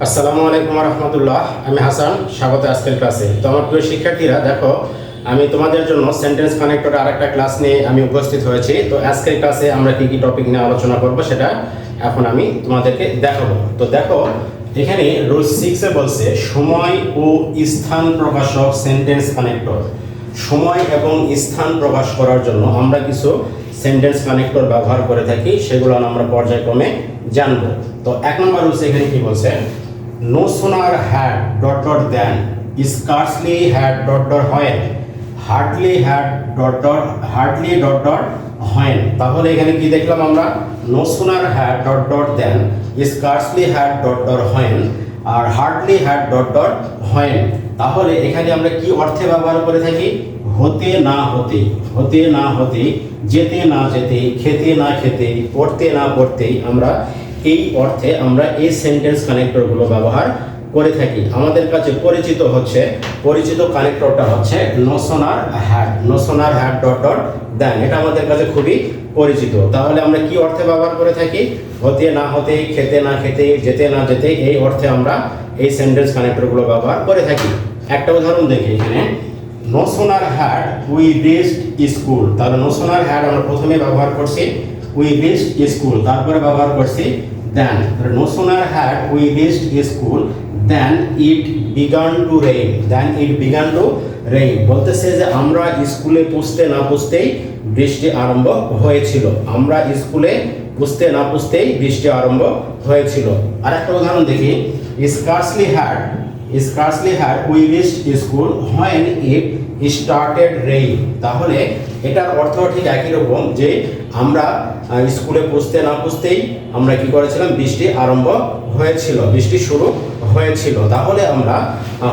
আসসালামু আলাইকুম রহমতুল্লাহ। আমি হাসান, স্বাগত আজকের ক্লাসে। তো আমার প্রিয় শিক্ষার্থীরা, দেখো আমি তোমাদের জন্য সেন্টেন্স কানেক্টর আরেকটা ক্লাস নিয়ে আমি উপস্থিত হয়েছি। তো আজকের ক্লাসে আমরা কি কি টপিক নিয়ে আলোচনা করব সেটা এখন আমি তোমাদেরকে দেখাবো। তো দেখো এখানে রুল 6 এ বলছে সময় ও স্থান প্রকাশক সেন্টেন্স কানেক্টর। সময় এবং স্থান প্রকাশ করার জন্য আমরা কিছু সেন্টেন্স কানেক্টর ব্যবহার করে থাকি, সেগুলো আমরা পর্যায়ক্রমে জানবো। তো এক নম্বর রুলস এখানে কি বলছে, no sooner had dot dot than, scarcely had dot dot when, hardly had dot dot when। তাহলে এখানে কি দেখলাম আমরা, no sooner had dot dot than, scarcely had dot dot when R hardly had dot dot when। তাহলে এখানে আমরা কি অর্থে ব্যবহার করে থাকি, হতে না হতে, হতে না হতে, যেতে না যেতে, খেতে না খেতে, পড়তে না পড়তে, আমরা এই অর্থে আমরা এই সেন্টেন্স কানেক্টরগুলো ব্যবহার করে থাকি। আমাদের কাছে পরিচিত কানেক্টরটা হচ্ছে no sooner had dot dot than। এটা আমাদের কাছে খুবই পরিচিত। তাহলে আমরা কি অর্থে ব্যবহার করে থাকি, হতে না হতে, খেতে না খেতে, যেতে না যেতে, এই অর্থে আমরা এই সেন্টেন্স কানেক্টরগুলো ব্যবহার করে থাকি। একটা উদাহরণ দেখি এখানে, no sooner had we reached school। তাহলে no sooner had আমরা প্রথমে ব্যবহার করছি we reached school, তারপরে ব্যবহার করছি than। no sooner had we reached school than it began to rain। বলতেছে যে আমরা স্কুলে পৌঁছতে না পৌঁছতেই বৃষ্টি আরম্ভ হয়েছিল। আমরা স্কুলে পৌঁছতে না পৌঁছতেই বৃষ্টি আরম্ভ হয়েছিল। আর একটা উদাহরণ দেখি, scarcely had we reached school when it started rain। তাহলে এটার অর্থ ঠিক একই রকম, যে আমরা স্কুলে পৌঁছতে না পৌঁছতেই আমরা কি করেছিলাম, বৃষ্টি আরম্ভ হয়েছিল, বৃষ্টি শুরু হয়েছিল। তাহলে আমরা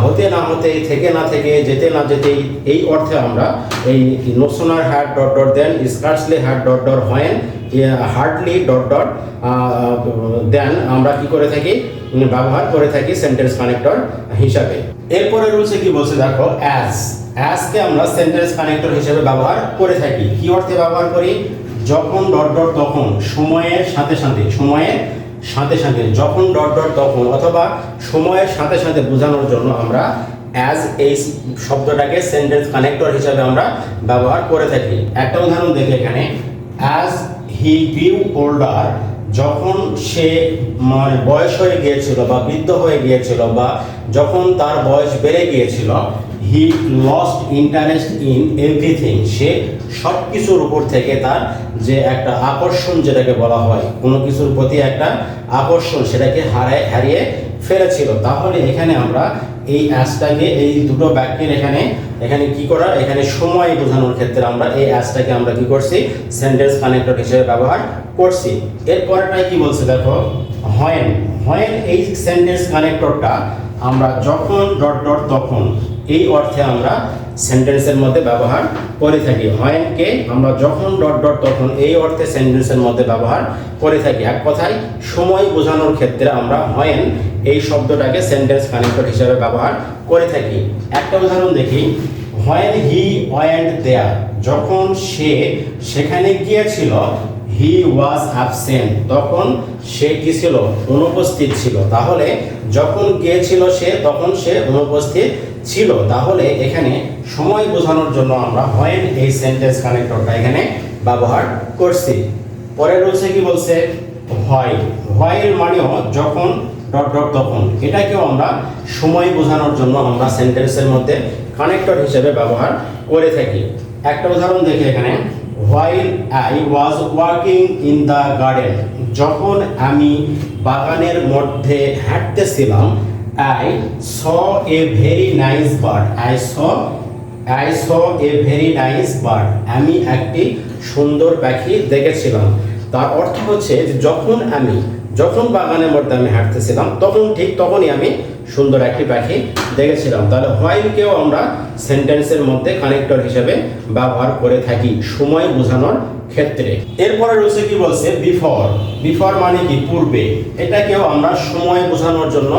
হতে না হতে, থেকে না থেকে, যেতে না যেতে, এই অর্থে আমরা এই no sooner had dot dot then, scarcely had dot dot when, hardly dot dot then আমরা কি করে থাকি, ব্যবহার করে থাকি সেন্টেন্স কানেক্টর হিসাবে। এরপরে রুলসে কি বলছে দেখো, as কে আমরা সেন্টেন্স কানেক্টর হিসেবে ব্যবহার করে থাকি। কি অর্থে ব্যবহার করি, যখন ডট ডট তখন, সময়ের সাথে সাথে, যখন ডট ডট তখন, অথবা সময়ের সাথে সাথে বোঝানোর জন্য আমরা অ্যাজ এই শব্দটাকে সেন্টেন্স কানেক্টর হিসেবে আমরা ব্যবহার করে থাকি। একটা উদাহরণ দেখি এখানে, অ্যাজ হি গ্রিউ ওল্ডার, যখন সে মানে বয়স হয়ে গিয়েছিল বা বৃদ্ধ হয়ে গিয়েছিল, বা যখন তার বয়স বেড়ে গিয়েছিল, he lost interest in everything, সে সব কিছুর উপর থেকে তার যে একটা আকর্ষণ, যেটাকে বলা হয় কোনো কিছুর প্রতি একটা আকর্ষণ, সেটাকে হারিয়ে ফেলেছিল। তাহলে এখানে আমরা এই অ্যাজটাকে, এই দুটো বাক্যের এখানে কি করা, এখানে সময় বোঝানোর ক্ষেত্রে আমরা এই অ্যাজটাকে আমরা কি করছি, সেন্টেন্স কানেক্টর হিসেবে ব্যবহার করছি। এরপরটাই কি বলছে দেখো, when এই সেন্টেন্স কানেক্টরটা আমরা যখন ডট ডট তখন, এই অর্থে আমরা সেন্টেন্সের মধ্যে ব্যবহার করে থাকি। when কে আমরা যখন ডট ডট তখন, এই অর্থে সেন্টেন্সের মধ্যে ব্যবহার করে থাকি। এক কথায় সময় বোঝানোর ক্ষেত্রে আমরা when এই শব্দটাকে সেন্টেন্স কানেক্টর হিসেবে ব্যবহার করে থাকি। একটা উদাহরণ দেখি, when he went there, যখন সে সেখানে গিয়েছিল, he was absent, তখন সে কি ছিল, অনুপস্থিত ছিল। তাহলে যখন গিয়েছিল সে, তখন সে অনুপস্থিত ছিল। তাহলে এখানে সময় বোঝানোর জন্য আমরা when এই সেন্টেন্স কানেক্টরটা এখানে ব্যবহার করছি। পরের রুলসে কি বলছে, while মানেও যখন ডট ডট তখন, এটাকেও আমরা সময় বোঝানোর জন্য আমরা সেন্টেন্সের মধ্যে কানেক্টর হিসেবে ব্যবহার করে থাকি। একটা উদাহরণ দেখি এখানে, while I was walking in the garden, যখন আমি বাগানের মধ্যে হাঁটতেছিলাম, I saw a very nice bird, I saw a very nice bird, আমি একটি সুন্দর পাখি দেখেছিলাম। তার অর্থ হচ্ছে যে যখন বাগানের মধ্যে আমি হাঁটতেছিলাম, তখনই আমি সুন্দর একটি পাখি দেখেছিলাম। তাহলে while-কেও আমরা সেন্টেন্সের মধ্যে কানেক্টর হিসেবে ব্যবহার করে থাকি সময় বোঝানোর ক্ষেত্রে। এরপরে রয়েছে কি বলছে, বিফোর মানে কি, পূর্বে। এটাকেও আমরা সময় বোঝানোর জন্য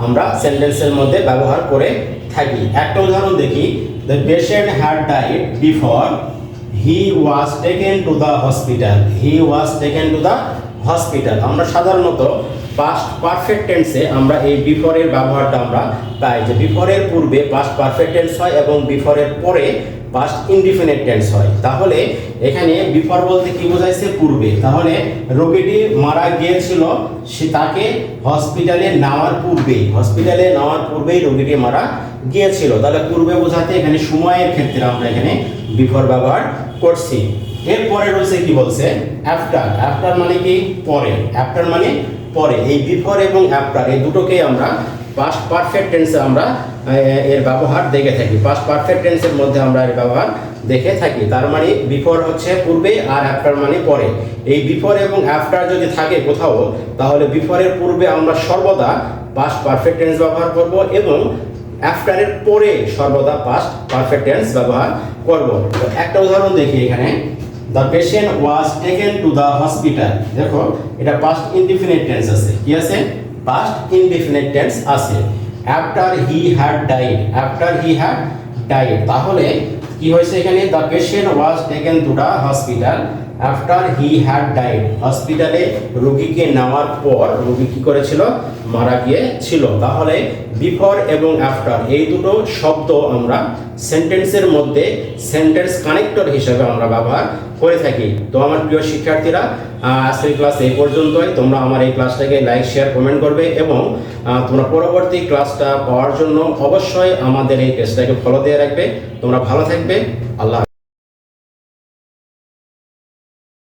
আমরা সেন্টেন্সের মধ্যে ব্যবহার করে থাকি। একটা উদাহরণ দেখি, the patient had died before he was taken to the hospital, hospital. আমরা সাধারণত পাস্ট পারফেক্ট টেন্সে আমরা এই বিফোরের ব্যবহারটা আমরা পাই, যে বিফোরের পূর্বে পাস্ট পারফেক্ট টেন্স হয় এবং বিফোরের পরে পাস্ট ইনডিফিনিট টেন্স হয়। তাহলে এখানে বিফোর বলতে কি বোঝাইছে? পূর্বে। তাহলে রোগীটি মারা গিয়েছিল, সে তাকে হসপিটালে নেওয়ার পূর্বেই রোগীটি মারা গিয়েছিল। তাহলে পূর্বে বোঝাতে এখানে সময়ের ক্ষেত্রে আমরা এখানে বিফোর ব্যবহার করছি। এরপরে রয়েছে কি বলছে? আফটার। আফটার মানে কি? পরে। আফটার মানে পরে। এই বিফোর এবং আফটার এই দুটোকেই আমরা পাস্ট পারফেক্ট টেন্সে আমরা এর ব্যবহার দেখে থাকি। পাস্ট পারফেক্ট টেন্সের মধ্যে আমরা এর ব্যবহার দেখে থাকি। তার মানে বিফোর হচ্ছে পূর্বে আর আফটার মানে পরে। এই বিফোর এবং আফটার যদি থাকে কোথাও, তাহলে বিফোরের পূর্বে আমরা সর্বদা পাস্ট পারফেক্ট টেন্স ব্যবহার করব এবং আফটারের পরে সর্বদা পাস্ট পারফেক্ট টেন্স ব্যবহার করব। তো একটা উদাহরণ দেখি এখানে। The patient was taken to the hospital. দেখো এটা পাস্ট ইনডিফিনিট টেন্স আছে। কি আছে? পাস্ট ইনডিফিনিট টেন্স আছে। After he had died. After he had died. তাহলে কি হয়েছে এখানে? The patient was taken to the hospital after he had died. হসপিটালে রোগীকে নেওয়ার পর রোগী কি করেছিল? মারা গিয়েছিল। তাহলে বিফোর এবং আফটার এই দুটো শব্দ আমরা সেন্টেন্সের মধ্যে সেন্টেন্স কানেক্টর হিসেবে আমরা ব্যবহার করে থাকি। তো আমার প্রিয় শিক্ষার্থীরা, আজকের ক্লাস এই পর্যন্তই। তোমরা আমার এই ক্লাসটাকে লাইক, শেয়ার, কমেন্ট করবে এবং তোমরা পরবর্তী ক্লাসটা পাওয়ার জন্য অবশ্যই আমাদের এই পেজটাকে ফলো দিয়ে রাখবে। তোমরা ভালো থাকবে। আল্লাহ।